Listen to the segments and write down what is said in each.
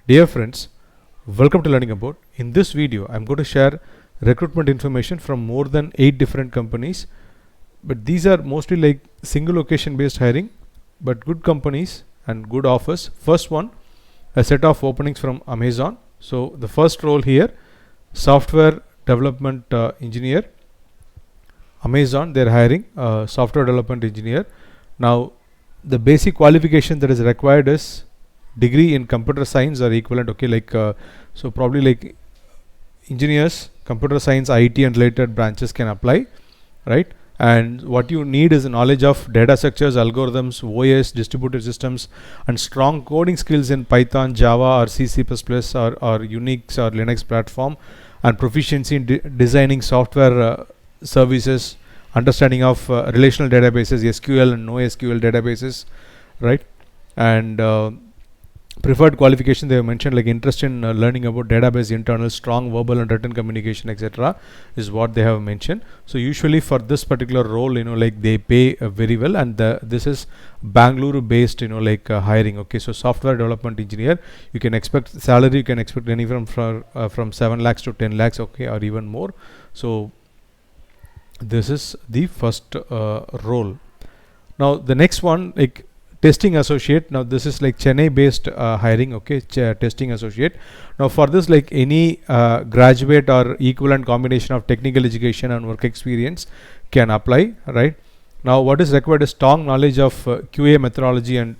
Dear friends, welcome to Learning Abode. In this video, I'm going to share recruitment information from more than 8 different companies. But these are mostly like single location based hiring, but good companies and good offers. First one, a set of openings from Amazon. So the first role here, software development engineer. Amazon, they're hiring a software development engineer. Now, the basic qualification that is required is degree in computer science or equivalent. Okay, so probably like engineers, computer science, IT and related branches can apply, right? And what you need is a knowledge of data structures, algorithms, OS, distributed systems, and strong coding skills in Python, Java, or C++, or Unix or Linux platform, and proficiency in designing software services, understanding of relational databases, SQL and NoSQL databases, right? And preferred qualification they have mentioned like interest in learning about database internal, strong verbal and written communication, etc. is what they have mentioned. So usually for this particular role, like they pay very well, and this is Bangalore based, hiring. Okay, so software development engineer, you can expect salary, you can expect anywhere from 7 lakhs to 10 lakhs, okay, or even more. So this is the first role. Now the next one, like testing associate. Now this is like Chennai based hiring. Okay, testing associate. Now for this, like any graduate or equivalent combination of technical education and work experience can apply, right? Now what is required is strong knowledge of QA methodology and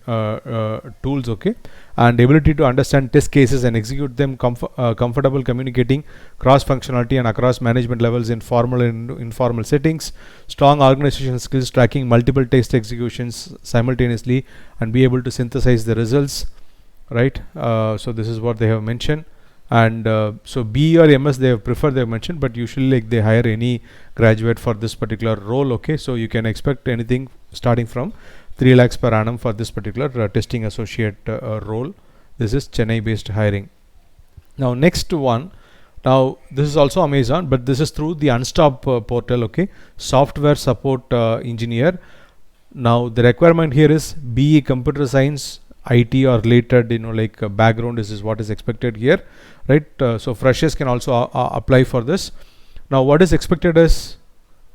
tools, okay, and ability to understand test cases and execute them, comfortable communicating cross functionality and across management levels in formal and informal settings, strong organization skills, tracking multiple test executions simultaneously and be able to synthesize the results, right? So this is what they have mentioned. And so B or MS they have preferred, they have mentioned, but usually like they hire any graduate for this particular role. Okay, so you can expect anything starting from 3 lakhs per annum for this particular testing associate role. This is Chennai based hiring. Now next one, now this is also Amazon, but this is through the Unstop portal. Okay, software support engineer. Now the requirement here is BE computer science, IT or related, background is what is expected here, right? So freshers can also apply for this. Now what is expected is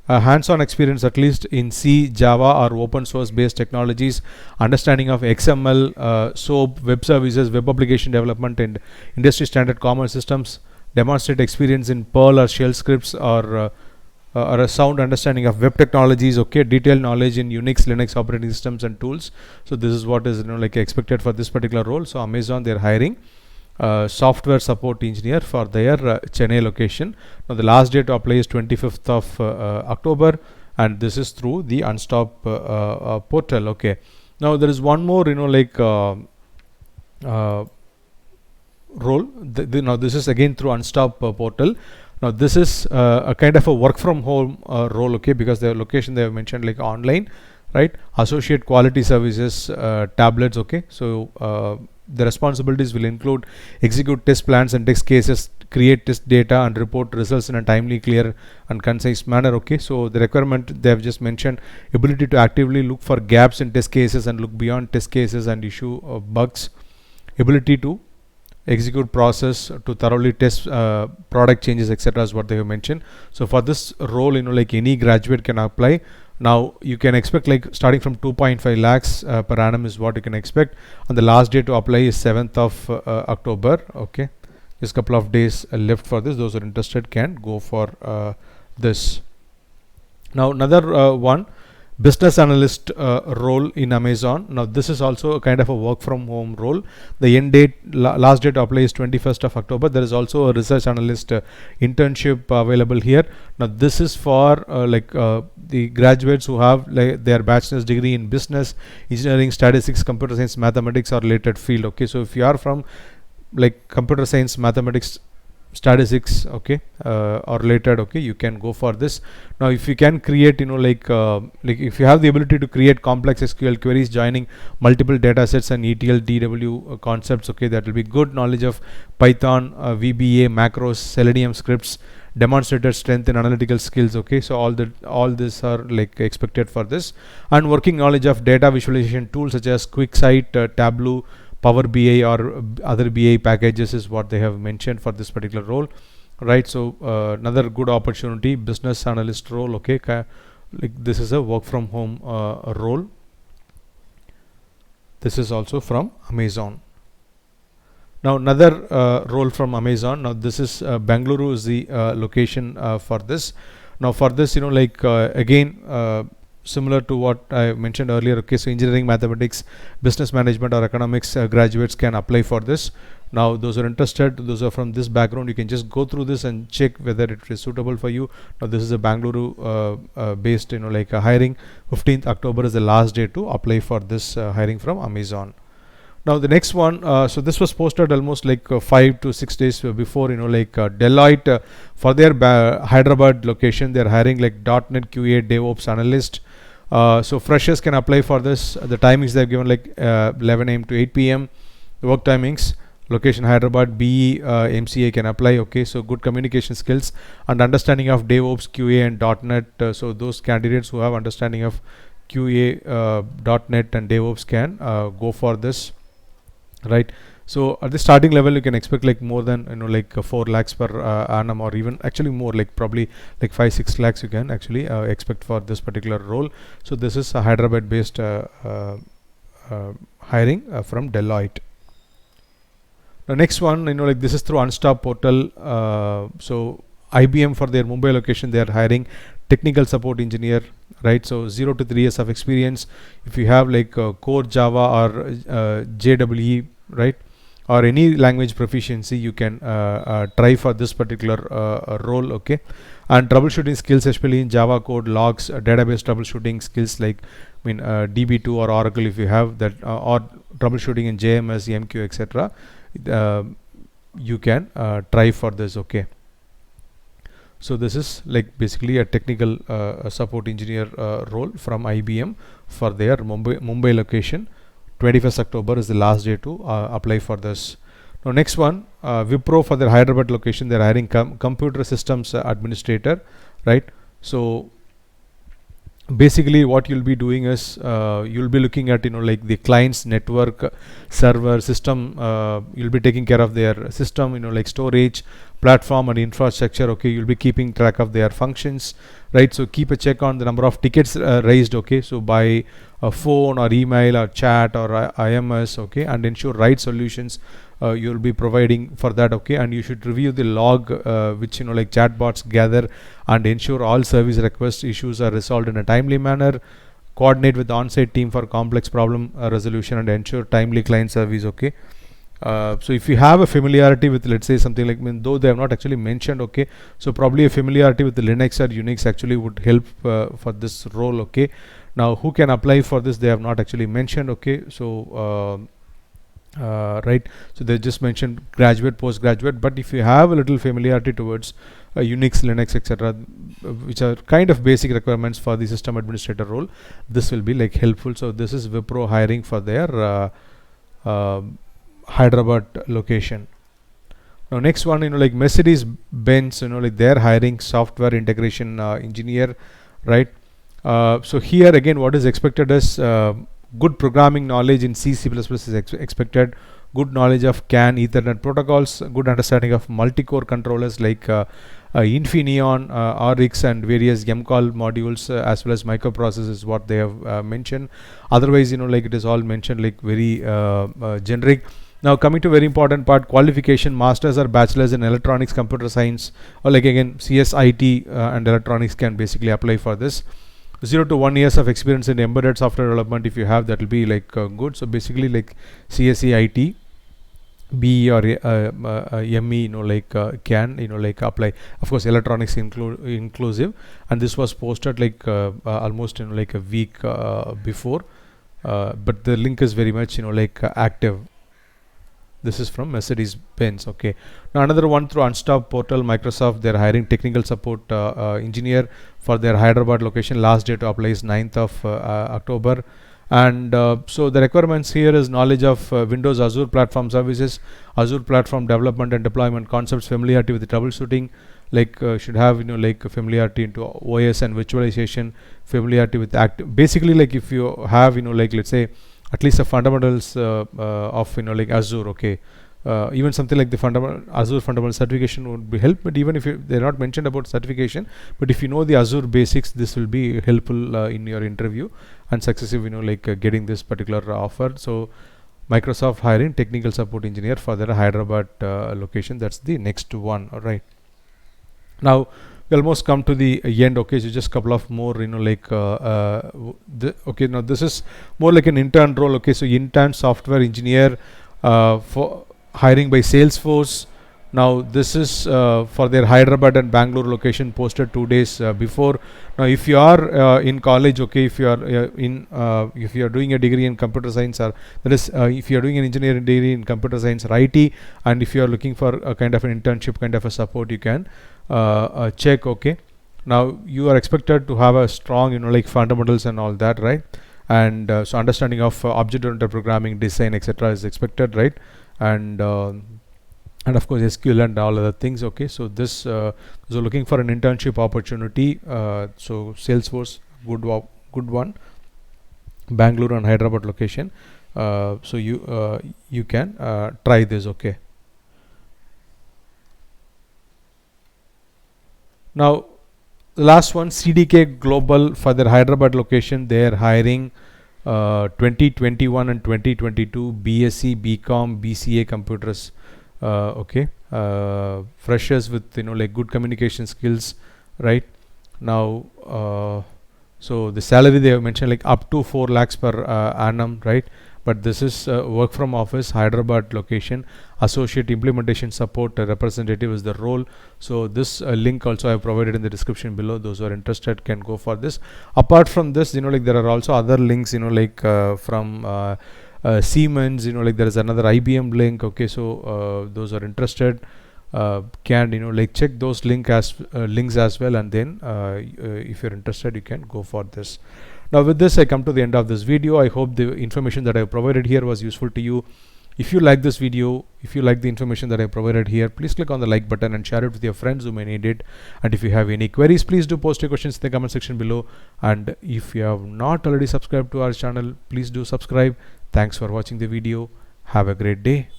hands-on experience at least in C, Java or open source based technologies, understanding of XML, SOAP, web services, web application development and industry standard common systems, demonstrate experience in Perl or shell scripts, or a sound understanding of web technologies, okay, detailed knowledge in Unix, Linux operating systems and tools. So this is what is expected for this particular role. So Amazon, they're hiring software support engineer for their Chennai location. Now the last date to apply is 25th of October, and this is through the Unstop portal. Okay, now there is one more role. Now this is again through Unstop portal. Now this is a kind of a work from home role, okay, because the location they have mentioned like online, right? Associate quality services, tablets, okay. So the responsibilities will include execute test plans and test cases, create test data and report results in a timely, clear and concise manner, okay. So the requirement they have just mentioned, ability to actively look for gaps in test cases and look beyond test cases and issue bugs, ability to execute process to thoroughly test product changes, etc. is what they have mentioned. So for this role, like any graduate can apply. Now you can expect like starting from 2.5 lakhs per annum is what you can expect, and the last day to apply is 7th of October. Okay, just couple of days left for this. Those who are interested can go for this. Now another one, business analyst role in Amazon. Now this is also a kind of a work from home role. The end date, last date to apply is 21st of October. There is also a research analyst internship available here. Now this is for the graduates who have their bachelor's degree in business, engineering, statistics, computer science, mathematics or related field. Okay, so if you are from like computer science, mathematics, statistics, okay, or related, okay, you can go for this. Now if you can create if you have the ability to create complex SQL queries joining multiple data sets and ETL DW concepts, okay, that will be good knowledge of Python, VBA, macros, Selenium scripts, demonstrated strength in analytical skills, okay. So all this are like expected for this, and working knowledge of data visualization tools such as QuickSight, Tableau, Power BI or other BI packages is what they have mentioned for this particular role, right? So another good opportunity, business analyst role. Okay, like this is a work from home role. This is also from Amazon. Now another role from Amazon. Now this is Bangalore is the location for this. Now for this, like again, similar to what I mentioned earlier. Okay, so engineering, mathematics, business management or economics graduates can apply for this. Now those are interested, those are from this background, you can just go through this and check whether it is suitable for you. Now this is a Bangalore based, like hiring. 15th October is the last day to apply for this hiring from Amazon. Now the next one, so this was posted almost like 5 to 6 days before, like Deloitte for their Hyderabad location, they're hiring like .NET QA DevOps analyst. So freshers can apply for this. The timings they've given like 11 a.m. to 8 p.m. The work timings, location Hyderabad, BE, MCA can apply. Okay, so good communication skills and understanding of DevOps, QA and .NET. So those candidates who have understanding of QA, .NET and DevOps can go for this. Right, so at the starting level you can expect like more than like 4 lakhs per annum, or even actually more, like probably like 5-6 lakhs you can actually expect for this particular role. So this is a Hyderabad based hiring from Deloitte. The next one, like this is through Unstop portal. So IBM for their Mumbai location, they are hiring technical support engineer, right? So 0 to 3 years of experience. If you have like core Java or JEE, right, or any language proficiency, you can try for this particular role. Okay, and troubleshooting skills, especially in Java code, logs, database troubleshooting skills like DB2 or Oracle, if you have that, or troubleshooting in JMS, MQ, etc. You can try for this. Okay. So this is like basically a technical support engineer role from IBM for their Mumbai location. 21st October is the last day to apply for this. Now next one, Wipro for their Hyderabad location, they're hiring computer systems administrator, right? So basically what you'll be doing is you'll be looking at like the client's network, server, system. You'll be taking care of their system, like storage, platform and infrastructure. Okay, you'll be keeping track of their functions, right? So keep a check on the number of tickets raised. Okay, so by a phone or email or chat or IMS. Okay, and ensure right solutions you'll be providing for that. Okay, and you should review the log which like chatbots gather, and ensure all service request issues are resolved in a timely manner. Coordinate with the on-site team for complex problem resolution and ensure timely client service. Okay, so if you have a familiarity with, let's say, something like, though they have not actually mentioned, okay, so probably a familiarity with the Linux or Unix actually would help for this role. Okay, now who can apply for this, they have not actually mentioned. Okay, so right, so they just mentioned graduate, postgraduate, but if you have a little familiarity towards Unix, Linux, etc., which are kind of basic requirements for the system administrator role, this will be like helpful. So this is Wipro hiring for their Hyderabad location. Now next one, like Mercedes Benz, like they're hiring software integration engineer, right? So here again, what is expected is good programming knowledge in C++ is expected, good knowledge of CAN, Ethernet protocols, good understanding of multi-core controllers like Infineon, RX and various MCall modules, as well as microprocessors is what they have mentioned. Otherwise, like it is all mentioned like very generic. Now coming to very important part, qualification, masters or bachelors in electronics, computer science, or like again CSIT and electronics can basically apply for this. 0 to 1 years of experience in embedded software development, if you have, that will be like good. So basically like CSE, IT, BE or ME, like can like apply. Of course, electronics inclusive, and this was posted like almost like a week before, but the link is very much like active. This is from Mercedes Benz. Okay, now another one through Unstop portal, Microsoft, they're hiring technical support engineer for their Hyderabad location. Last day to apply is 9th of October. And so the requirements here is knowledge of Windows Azure platform services, Azure platform development and deployment concepts, familiarity with the troubleshooting, like should have like familiarity into OS and virtualization, familiarity with basically like if you have like let's say at least the fundamentals of like Azure. Okay, even something like the Azure fundamental certification would be help. But even if they're not mentioned about certification, but if you know the Azure basics, this will be helpful in your interview and successive, like getting this particular offer. So Microsoft hiring technical support engineer for their Hyderabad location. That's the next one. All right. Now we almost come to the end. Okay, so just couple of more, like okay, now this is more like an intern role. Okay, so intern software engineer for hiring by Salesforce. Now this is for their Hyderabad and Bangalore location, posted 2 days before. Now if you are in college, okay, if you are if you are doing a degree in computer science, or that is if you are doing an engineering degree in computer science or IT, and if you are looking for a kind of an internship, kind of a support, you can check. Okay, now you are expected to have a strong, like fundamentals and all that, right? And so understanding of object-oriented programming, design, etc. is expected, right? And of course SQL and all other things. Okay, so this so looking for an internship opportunity, so Salesforce, good one, Bangalore and Hyderabad location. So you can try this. Okay, now the last one, CDK Global, for their Hyderabad location. They are hiring 2021 and 2022 BSc, BCom, BCA computers. Okay, freshers with like good communication skills, right? Now so the salary they have mentioned like up to 4 lakhs per annum, right? But this is work from office, Hyderabad location. Associate implementation support representative is the role. So this link also I have provided in the description below. Those who are interested can go for this. Apart from this, like there are also other links, like from Siemens, like there is another IBM link. Okay, so those are interested can like check those links as well, and then if you're interested, you can go for this. Now with this I come to the end of this video. I hope the information that I have provided here was useful to you. If you like this video, if you like the information that I provided here, please click on the like button and share it with your friends who may need it. And if you have any queries, please do post your questions in the comment section below. And if you have not already subscribed to our channel, please do subscribe. Thanks for watching the video. Have a great day.